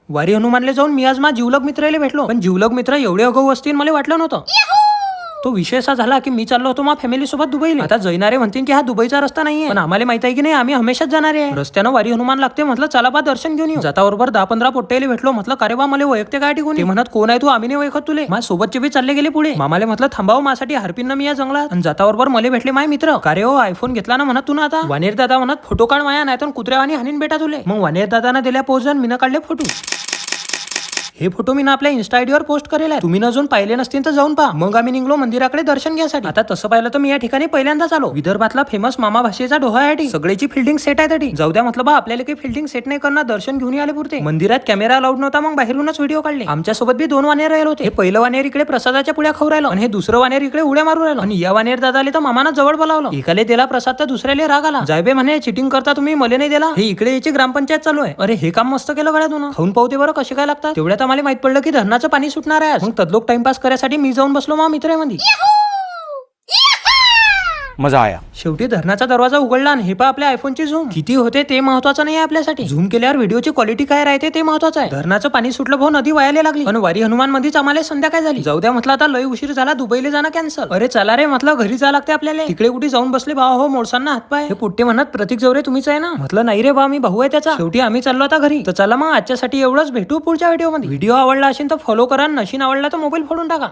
वारी हनुमानले जाऊन मी आज माझ्या जीवलग मित्राला भेटलो, पण जीवलग मित्र एवढे अगाऊ असतील मला वाटलं नव्हतं. तो विषय असा झाला की मी चाललो होतो माझ्या फॅमिली सोबत दुबईला. आता जैनारे म्हणतील की हा दुबईचा रस्ता नाहीये, पण आम्हाला माहित आहे की नाही आम्ही हमेशाच जाणार आहे. रस्त्यानं वारी हनुमान लागते, म्हटलं चला बा दर्शन घेऊन येऊ. जाता बरोबर 10-15 पोट्टेले भेटलो. म्हटलं अरे बा मला वैयक्तिक गाठी कोणी म्हणत कोण आहे तू, आम्ही नाही ओळखत तुले. माझ्या सोबतचे बी चालले गेले पुढे. मामाले म्हटलं थांबाव माझ्यासाठी हरपिन मी या जंगलात. आणि जाता बरोबर मला भेटले माय मित्र. अरे हो आयफोन घेतला ना म्हणत तू ना आता. वानेर दादा म्हणत फोटो काढ माया, नाही तर कुत्र्यावानी हानीन बेटा तुले. मग वानेर दादाना दिल्या पोजन मीनं काढले फोटो. हे फोटो मी ना आपल्या इन्स्टा आयडीवर पोस्ट करेल आहे. तुम्ही अजून पाहिले नसतील तर जाऊन पहा. मग आम्ही निघलो मंदिराकडे दर्शन घ्यायसाठी. आता तसं पाहिलं तर मी या ठिकाणी पहिल्यांदाच आलो. विदर्भातला फेमस मामा भाषेचा डोहा आहे. सगळ्याची फिल्डिंग सेट आहे तरी. जाऊ द्या म्हटलं बा आपल्याला काही फिल्डिंग सेट नाही करणार, दर्शन घेऊन आले पुरते. मंदिरात कॅमेरा अलाउड नव्हता, मग बाहेरूनच व्हिडिओ काढले. आमच्या सोबत बी 2 वानेर राहिले होते. हे पहिलं वानेर इकडे प्रसादाच्या पुड्या खाऊ राहिलं आणि हे दुसरं वानेर इकडे उड्या मारू राहिलं. आणि या वानेर दादाले तर मामानं जवळ बोलावलं. एकाले दिला प्रसाद तर दुसऱ्याला राग आला. जायबे म्हणे चिटिंग करता तुम्ही, मले नाही दिला. हे इकडे याची ग्रामपंचायत चालू आहे. अरे हे काम मस्त केलं गड्या तू. खाऊन पाहते बरं कसे काय लागतात. तेवढ्यात आम्हाला माहित पडलं की धरणाचं पाणी सुटणार आहे. मग तदलोक टाइमपास करायसाठी मी जाऊन बसलो मा मित्रामध्ये. मजा आया. शेवटी धरणाचा दरवाजा उघडला आणि हे पहा आपल्या आयफोनची झूम किती होते ते महत्वाचं नाही आपल्यासाठी. झूम केल्यावर व्हिडिओची क्वालिटी काय राहते ते महत्वाचं आहे. धरणाचं पाणी सुटलं भाऊ, नदी वायाला लागली. पण वारी हनुमान मध्येच आम्हाला संध्याकाळ झाली. जाऊ द्या म्हटलं आता लय उशीर झाला, दुबईला जाणं कॅन्सल. अरे चला रे म्हटलं घरी जा लागते आपल्याला. तिकडे कुठे जाऊन बसले भावा हो मोडसांना हातपाय. हे पुट्टे म्हणत प्रतीक जवरे तुम्हीच आहे ना. म्हटलं नाही रे बा मी भाऊ आहे त्याचा. शेवटी आम्ही चाललो आता घरी. तर चला मग आजच्यासाठी एवढंच, भेटू पुढच्या व्हिडिओमध्ये. व्हिडिओ आवडला असेल तर फॉलो करा, नशीन आवडला तर मोबाईल फोडून टाका.